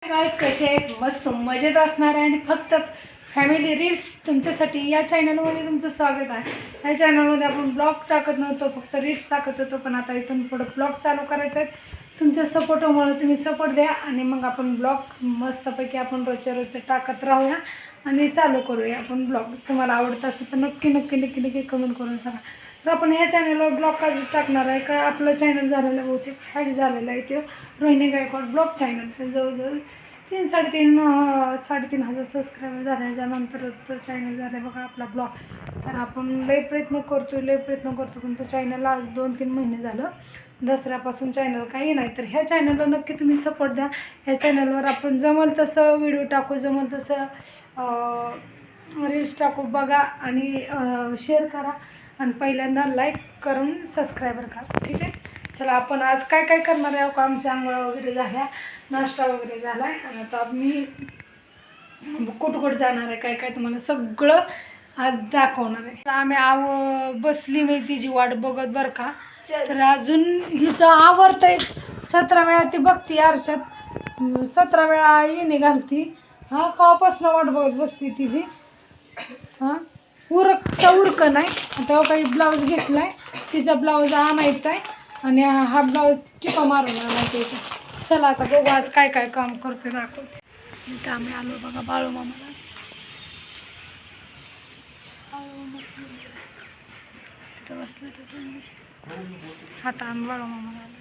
Guys कसे आहेत? मस्त मजेत असणार आहे आणि फक्त फॅमिली रील्स तुमच्यासाठी या चॅनलमध्ये तुमचं स्वागत आहे. या चॅनलमध्ये आपण ब्लॉग टाकत नव्हतो, फक्त रील्स टाकत होतो, पण आता इथून पुढे ब्लॉग चालू करायचे आहेत. तुमच्या सपोर्टमुळे तुम्ही सपोर्ट द्या आणि मग आपण ब्लॉग मस्तपैकी आपण रोजच्या टाकत राहूया आणि चालू करूया आपण ब्लॉग. तुम्हाला आवडत असेल तर नक्की नक्की नक्की नक्की कमेंट करून सांगा. तर आपण ह्या चॅनलवर ब्लॉग का टाकणार आहे का आपलं चॅनल झालेलं बहुतेक हॅक झालेलं आहे ते रोहिणी गायकवाड ब्लॉग चॅनल. तर जवळजवळ 3-3.5 हजार सबस्क्रायबर झाल्याच्यानंतर तो चॅनल झाला आहे बघा आपला ब्लॉग. तर आपण लय प्रयत्न करतो पण तो चॅनलला आज 2-3 महिने झालं, दसऱ्यापासून चॅनल काही नाही. तर ह्या चॅनलला नक्की तुम्ही सपोर्ट द्या. ह्या चॅनलवर आपण जमल तसं व्हिडिओ टाकू, जमल तसं रील्स टाकू बघा आणि शेअर करा आणि पहिल्यांदा लाईक करून सबस्क्रायबर करा. ठीक आहे, चला आपण आज काय काय करणार आहे. आमच्या आंघोळा वगैरे झाल्या, नाश्ता वगैरे झाला आहे आणि आता मी कुठं जाणार आहे काय काय तुम्हाला सगळं आज दाखवणार आहे. तर आम्ही बसली मी तिची वाट बघत बरं का. तर अजून हिचं आवडतंय 17 वेळा ती बघती आरशात, 17 वेळा येणे घालती. हा कवापासून वाट बघत बसली तिची. हां उरक नाही. आता काही ब्लाऊज घेतलाय, तिचा ब्लाऊज आणायचा आहे आणि हा ब्लाऊज टिपा मारून आणायचा इथे. चला आता बघू आज काय काय काम करते दाखवते. इथं आम्ही आलो बघा बाळूमामाला. तिथं बसलं तिथं मी आता आम्ही बाळूमामाला आलो.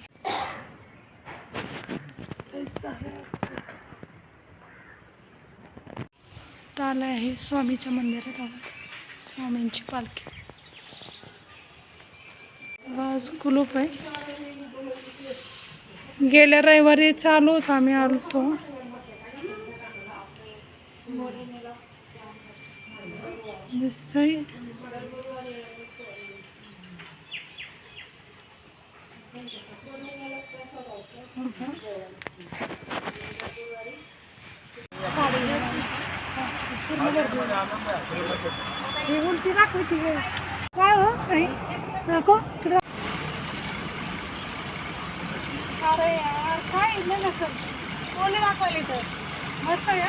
आलं आहे स्वामीच्या मंदिरात, स्वामींची पालखी. आज कुलूप आहे. गेल्या रविवारी चालू होता, आम्ही आलतो. दिसतंय हे उलटी दाखवती काय हो काही नको इकडं. अरे यार काय नाही नसं कोणी दाखवली तर मस्त आहे.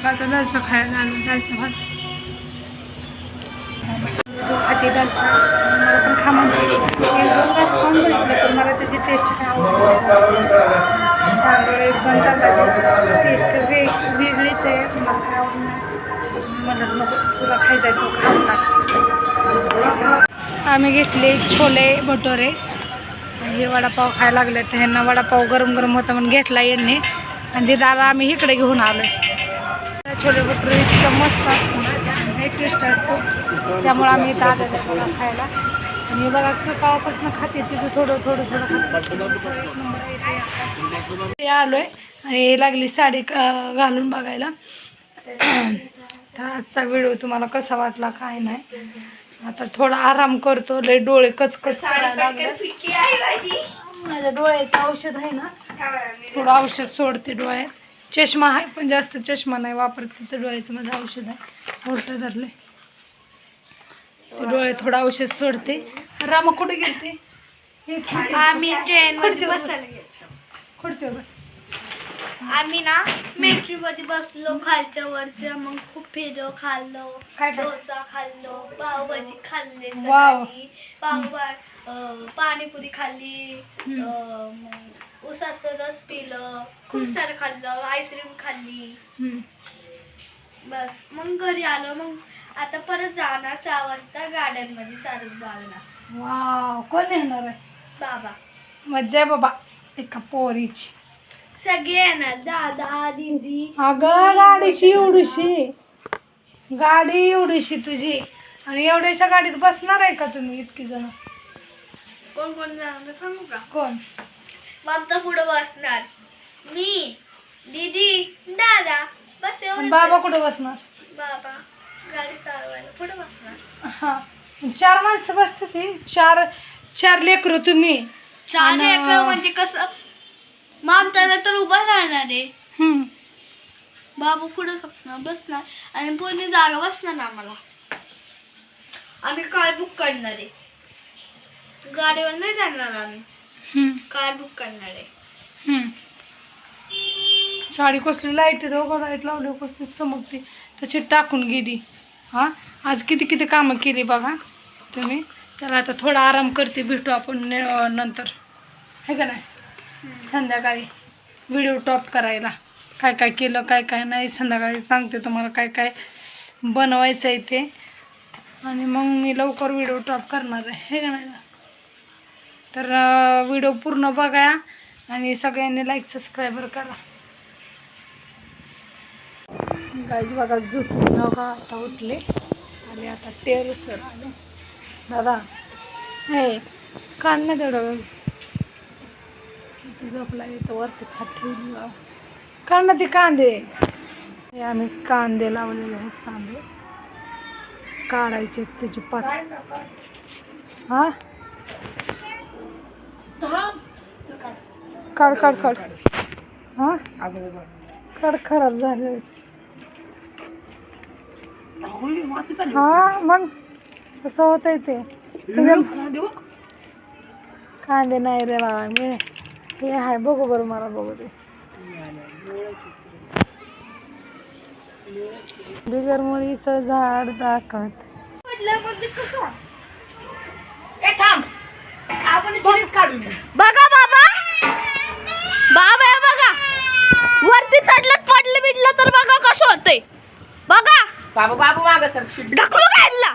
आता दालचा खायला आलो, दालचा भात खाते. दालचा मला पण खा म्हणते. एक 2 घास खाऊन बघितलं पण मला त्याची टेस्ट काय आवडली. तांदूळ एकदम तांदळाची टेस्ट वेगळीच आहे, मला काय आवडलं नाही. मला नको, तुला खायचं आहे तो खाऊन टाक. आम्ही घेतले छोले भटोरे. हे वडापाव खायला लागले तर ह्यांना वडापाव गरम गरम होता म्हणून घेतला यांनी आणि ते दादा आम्ही इकडे घेऊन आलो. छोले भटोरे इतकं मस्त असतो ना, एक टेस्ट असतो, त्यामुळे आम्ही इथं आलेलो बघा खायला. आणि बघा सकाळपासून खाते तिचं थोडं खाते. आलोय आणि लागली साडी घालून बघायला. तर आजचा व्हिडिओ तुम्हाला कसा वाटला काय नाही. आता थोडा आराम करतो, लय डोळे कचकच करायला लागले. माझ्या डोळ्याचं औषध आहे ना, थोडं औषध सोडते डोळ्यात. चष्मा आहे पण जास्त चष्मा नाही वापरत, तिथं डोळ्याचं माझं औषध आहे, उलटं धरलंय ते डोळे. थोडं औषध सोडते. रामा कुठे गेलते? आम्ही ट्रेन खुर्चीवर बस. आम्ही ना मेट्रोमध्ये बसलो खालच्या वरच्या, मग खूप फिरलो, खाल्लो, डोसा खाल्लो, पावभाजी खाल्ली सकाळी, पाणीपुरी खाल्ली, उसाचं रस पिलं, खूप सारं खाल्लं, आईस्क्रीम खाल्ली. बस मग घरी आलो. मग आता परत जाणार 6 वाजता गार्डन मध्ये सारसबागला. वाव, कोण येणार आहे? बाबा. मज्जा आहे बाबा एका पोरीची. सगळे येणार, दादा दीदी. अगं गाडी एवढीशी तुझी आणि एवढ्याशा गाडीत बसणार आहे का तुम्ही इतकी जण? कोण कोण जाणार सांगू का? कोण? ममता पुढं बसणार, मी, दीदी, दादा, बस एवढं. बाबा कुठं बसणार? बाबा गाडी चालवायला पुढं बसणार. हा 4 माणसं बसते ती. 4 लेकरं तुम्ही. 4 लेकरं म्हणजे कसं? ममताला तर उभा राहणार आहे, बाबू पुढं बसणार आणि पूर्ण जागा बसणार आम्हाला. आम्ही कार बुक करणार आहे, गाडीवर नाही जाणार आम्ही. कार बुक करणार आहे. साडी कसली लाईट आहे दोघं लाईट लावली कसली चमकती तशी टाकून गेली. हां आज किती किती कामं केली बघा तुम्ही. चला आता थोडा आराम करते, भेटू आपण नंतर आहे का नाही. संध्याकाळी व्हिडिओ टॉप करायला काय काय केलं काय काय नाही संध्याकाळी सांगते तुम्हाला काय काय बनवायचं आहे ते. आणि मग मी लवकर व्हिडिओ टॉप करणार आहे का नाही. तर व्हिडिओ पूर्ण बघा आणि सगळ्यांनी लाईक सबस्क्राईबर करा. गाईज बघा झोपून बघा आता उठले आणि आता टेरेसवर आले. दादा हे काढ ना तेवढं झोपला येतं वरती खात ठेवली बाबा. काढ ना ते कांदे. हे आम्ही कांदे लावलेले आहेत, कांदे काढायचे त्याची पात. हां काढ काढ काढ. हां काढ खराब झाले. हां मग कसं होतंय ते. कांदे नाही रे बाबा मी हे आहे बघू बरं मला बघू दे. बिगर मुळीचं झाड दाखवत. बघा बाबा बाबा हे बघा वरती चढलं पडलं बिडलं तर बघा कसं होतंय. बघा बाबू बाबू मागं सर ढकलू काढला.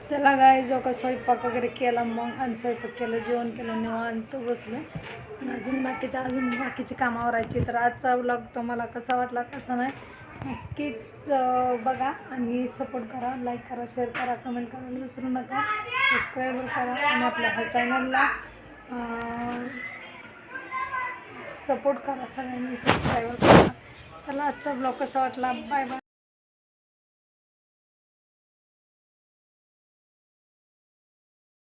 चला गाय जो का स्वयंपाक वगैरे केला मग आणि स्वयंपाक केलं जेवण केलं निवांत बसलं. अजून बाकीची कामं आवरायची. तर आजचा व्लॉग तुम्हाला कसा वाटला कसा नाही नक्कीच बघा आणि सपोर्ट करा, लाईक करा, शेअर करा, कमेंट करायला विसरू नका, सबस्क्राईब करा आणि आपल्या ह्या चॅनलला सपोर्ट करा सगळ्यांनी सबस्क्राईब करा. चला आजचा ब्लॉग कसा वाटला बाय बाय.